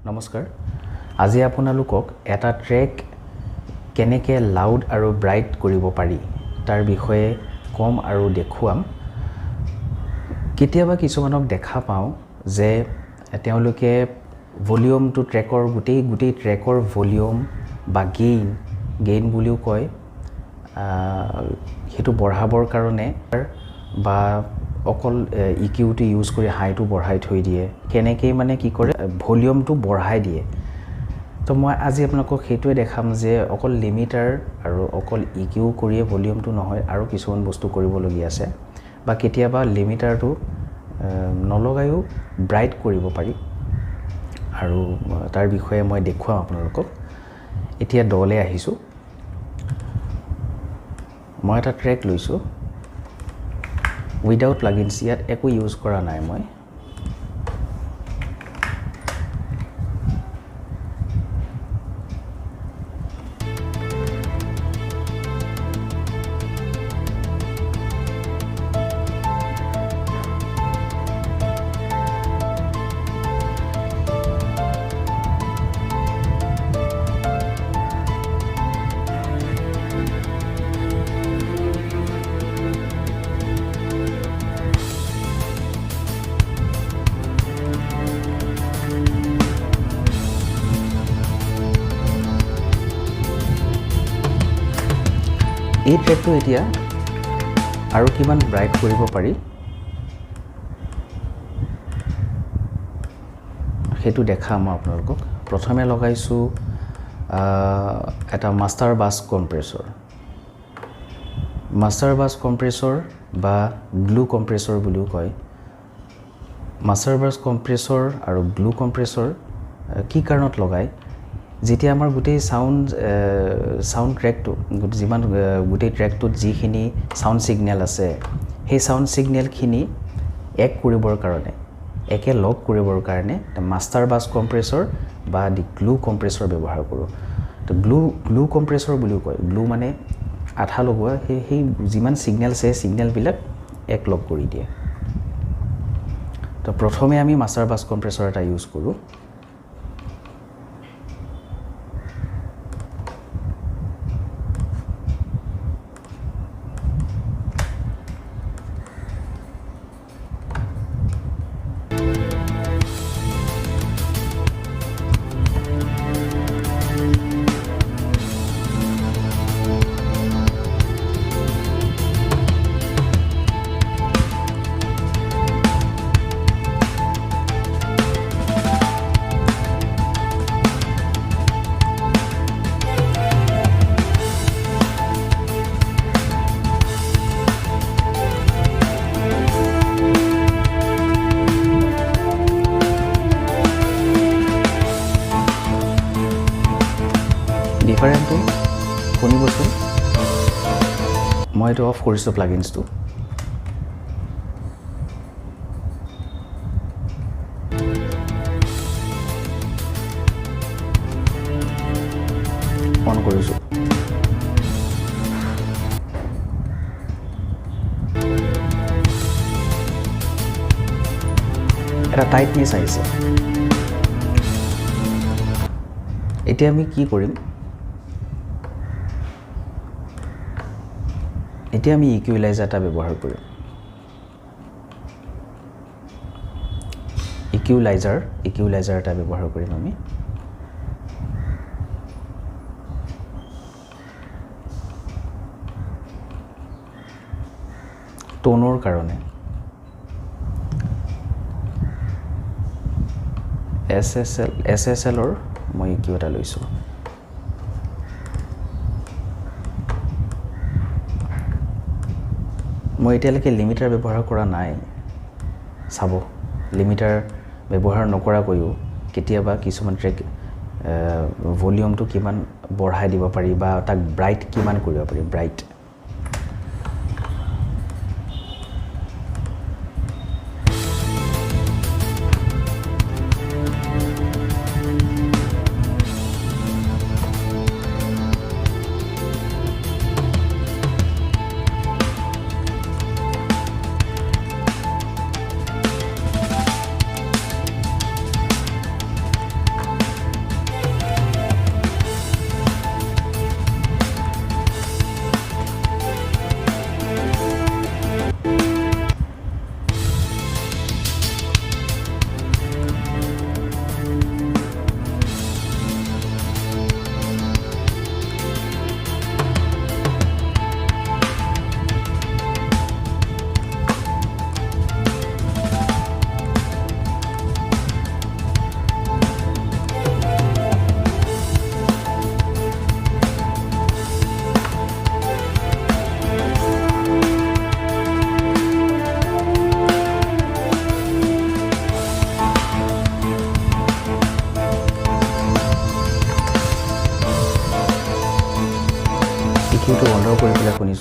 নমস্কাৰ আজি আপোনালোকক এটা ট্ৰেক কেনেকৈ লাউড আৰু ব্ৰাইট কৰিব পাৰি তাৰ বিষয়ে কম আৰু দেখুৱাম কেতিয়াবা কিছুমানক দেখা পাওঁ যে তেওঁলোকে ভলিউমটো ট্ৰেকৰ গোটেই ট্ৰেকৰ ভলিউম বা গেইন বুলিও কয় হেতু বঢ়াবৰ কাৰণে বা অকল ইকিউটি ইউজ কৰি হাইটো বঢ়াই থৈ দিয়ে কেনেকৈ মানে কি কৰে ভলিউমটো বঢ়াই দিয়ে তো মই আজি আপোনালোকক হেতুৱে দেখাম যে অকল লিমিটাৰ আৰু অকল ইকিউ কৰিয়ে ভলিউমটো নহয় আৰু কিছুমান বস্তু কৰিবলগীয়া আছে বা কেতিয়াবা লিমিটাৰটো নলগায়ো ব্ৰাইট কৰিব পাৰি আৰু তাৰ বিষয়ে মই দেখুৱাম আপোনালোকক এতিয়া দলে আহিছো মই এটা ট্ৰেক লৈছো উইদাউট প্লাগইনছ ইয়াত একো ইউজ কৰা নাই মই এই ট্ৰেকটো এতিয়া আৰু কিমান ব্ৰাইট কৰিব পাৰি হেতু দেখাম আপোনালোকক প্ৰথমে লগাইছো এটা মাষ্টাৰ বাস কম্প্ৰেছৰ বা গ্লু কম্প্ৰেছৰ বুলিও কয় মাষ্টাৰ বাস কম্প্ৰেছৰ আৰু গ্লু কম্প্ৰেছৰ কি কাৰণত লগায় যেতিয়া আমাৰ গোটেই সাউন্ড ট্ৰেকটো যিমান গোটেই ট্ৰেকটোত যিখিনি সাউন্ড সিগনেল আছে সেই সাউন্ড সিগনেলখিনি এক কৰিবৰ কাৰণে একে লগ কৰিবৰ কাৰণে মাষ্টাৰ বাস কম্প্ৰেছৰ বা দি গ্লু কম্প্ৰেছৰ ব্যৱহাৰ কৰোঁ তো গ্লু কম্প্ৰেছৰ বুলিও কয় গ্লু মানে আঠা লগোৱা সেই যিমান সিগনেল আছে সিগনেলবিলাক এক লগ কৰি দিয়ে তো প্ৰথমে আমি মাষ্টাৰ বাস কম্প্ৰেছৰ এটা ইউজ কৰোঁ ডিফাৰেন্টটো শুনিবচোন মই এটা অফ কৰিছো প্লাগইনছটো অন কৰিছো এটা টাইটনেছ আহিছে এতিয়া আমি কি কৰিম এতিয়া আমি ইকুইলাইজাৰ এটা ব্যৱহাৰ কৰিম ইকুইলাইজাৰ এটা ব্যৱহাৰ কৰিম আমি টোনৰ কাৰণে SSLৰ মই ইকিউ এটা লৈছো মই এতিয়ালৈকে লিমিটাৰ ব্যৱহাৰ কৰা নাই চাব লিমিটাৰ ব্যৱহাৰ নকৰাকৈও কেতিয়াবা কিছুমান ট্ৰেক ভলিউমটো কিমান বঢ়াই দিব পাৰি বা তাক ব্ৰাইট কিমান কৰিব পাৰি ব্ৰাইট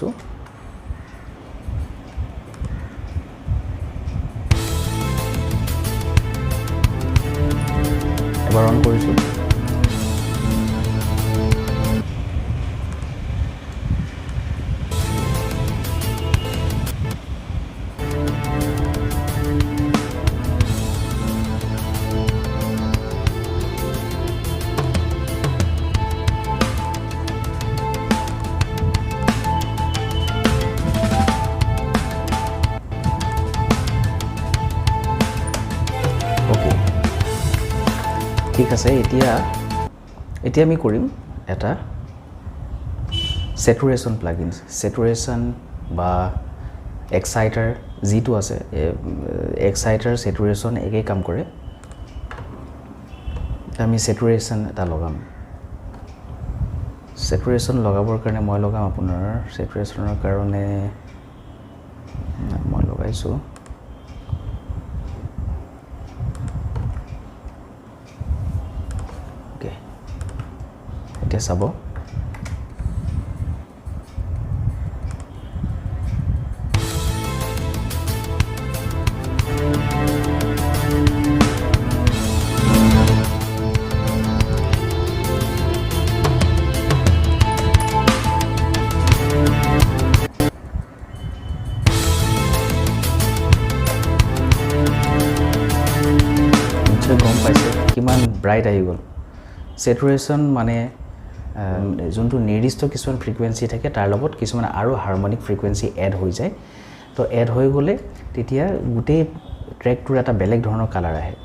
কৰিছোঁ এবাৰ অন কৰিছোঁ ঠিক আছে এতিয়া আমি কৰিম এটা স্যাচুৰেশন প্লাগইনস স্যাচুৰেশন বা এক্সাইটাৰ যিটো আছে এক্সাইটাৰ স্যাচুৰেশন একেই কাম কৰে আমি স্যাচুৰেশন এটা লগাম স্যাচুৰেশন লগাবৰ কাৰণে মই লগাম আপোনাৰ স্যাচুৰেশনৰ কাৰণে মই লগাইছো এতিয়া চাব গম পাইছে কিমান ব্ৰাইট আহি গ'ল স্যাচুৰেশন মানে যোনটো নিৰ্দিষ্ট কিছুমান ফ্ৰিকুৱেন্সি থাকে তাৰ লগত কিছুমান আৰু হাৰমনিক ফ্ৰিকুৱেন্সি এড হৈ যায় তো এড হৈ গ'লে তেতিয়া গোটেই ট্ৰেকটোৰ এটা বেলেগ ধৰণৰ কালাৰ আহে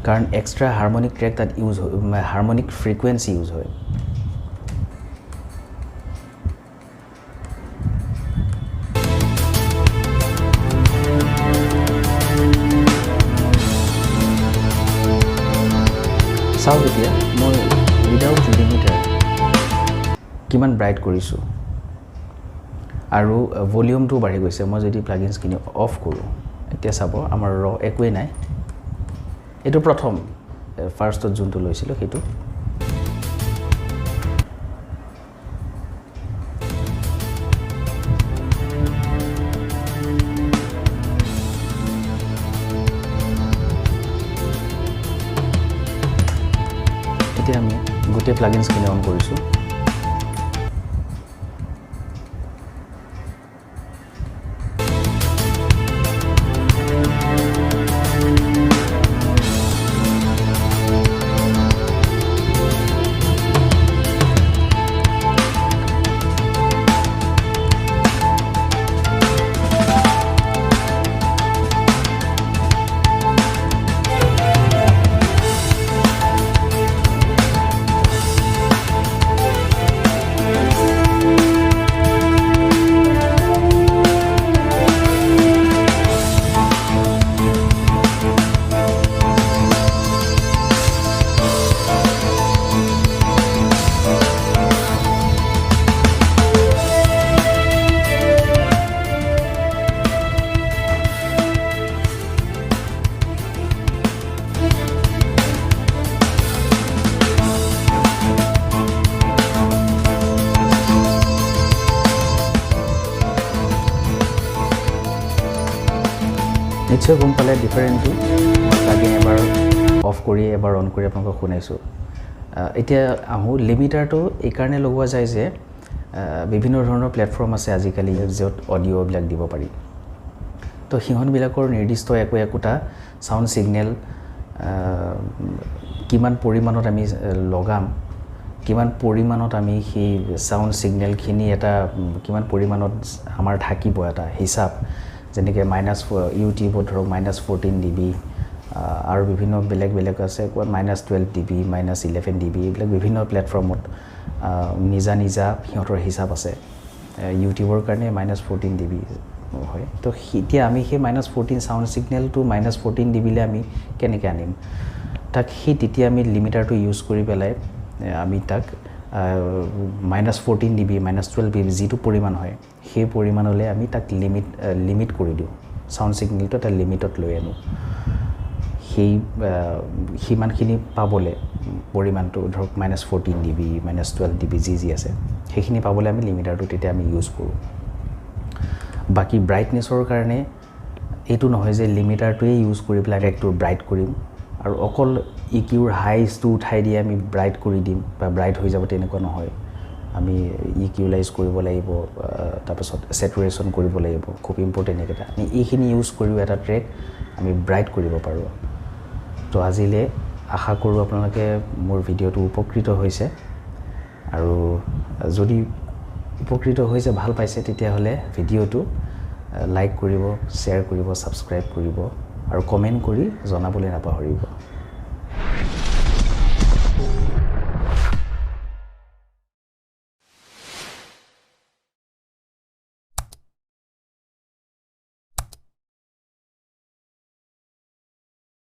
কাৰণ এক্সট্ৰা হাৰমনিক ট্ৰেক তাত ইউজ হয় হাৰমনিক ফ্ৰিকুৱেন্সি ইউজ হয় চাও এতিয়া মই উইদাউট লিমিটাৰ কিমান ব্ৰাইট কৰিছোঁ আৰু ভলিউমটো বাঢ়ি গৈছে মই যদি প্লাগইনছখিনি অফ কৰোঁ এতিয়া চাব আমাৰ একোৱেই নাই এইটো প্ৰথম ফাৰ্ষ্টত যোনটো লৈছিলোঁ সেইটো এতিয়া আমি গোটেই প্লাগইনছখিনি অন কৰিছোঁ নিশ্চয় গম পালে ডিফাৰেণ্টটো প্লাগইন এবাৰ অফ কৰি এবাৰ অন কৰি আপোনালোকক শুনাইছোঁ এতিয়া আহোঁ লিমিটাৰটো এইকাৰণে লগোৱা যায় যে বিভিন্ন ধৰণৰ প্লেটফৰ্ম আছে আজিকালি য'ত অডিঅ'বিলাক দিব পাৰি তো সিহঁতবিলাকৰ নিৰ্দিষ্ট একোটা সাউণ্ড সিগনেল কিমান পৰিমাণত আমি লগাম কিমান পৰিমাণত আমি সেই সাউণ্ড সিগনেলখিনি এটা কিমান পৰিমাণত আমাৰ থাকিব এটা হিচাপ যেনেকৈ ইউটিউবত ধৰক -14 dB আৰু বিভিন্ন বেলেগ আছে -12 dB -11 dB এইবিলাক বিভিন্ন প্লেটফৰ্মত নিজা সিহঁতৰ হিচাপ আছে ইউটিউবৰ কাৰণে -14 dB হয় তো এতিয়া আমি সেই -14 সাউণ্ড সিগনেলটো -14 dB লে আমি কেনেকৈ আনিম তাক সেই তেতিয়া আমি লিমিটাৰটো ইউজ কৰি পেলাই আমি তাক -14 dB -12 dB যিটো পৰিমাণ হয় সেই পৰিমাণলৈ আমি তাক লিমিট কৰি দিওঁ সাউণ্ড সিগনেলটো এটা লিমিটত লৈ আনো সেই সিমানখিনি পাবলৈ পৰিমাণটো ধৰক -14 dB -12 dB যি আছে সেইখিনি পাবলৈ আমি লিমিটাৰটো তেতিয়া আমি ইউজ কৰোঁ বাকি ব্ৰাইটনেছৰ কাৰণে এইটো নহয় যে লিমিটাৰটোৱে ইউজ কৰি পেলাই ট্ৰেকটো ব্ৰাইট কৰিম আৰু অকল ইকিউৰ হাইজটো উঠাই দিয়ে আমি ব্ৰাইট কৰি দিম বা ব্ৰাইট হৈ যাব তেনেকুৱা নহয় আমি ইকিউলাইজ কৰিব লাগিব তাৰপিছত স্যাচুৰেশ্যন কৰিব লাগিব খুব ইম্পৰ্টেণ্ট এটা আমি এইখিনি ইউজ কৰিও এটা ট্ৰেক আমি ব্ৰাইট কৰিব পাৰোঁ তো আজিলৈ আশা কৰোঁ আপোনালোকে মোৰ ভিডিঅ'টো উপকৃত হৈছে আৰু যদি উপকৃত হৈছে ভাল পাইছে তেতিয়াহ'লে ভিডিঅ'টো লাইক কৰিব শ্বেয়াৰ কৰিব ছাবস্ক্ৰাইব কৰিব আৰু কমেণ্ট কৰি জনাবলৈ নাপাহৰিব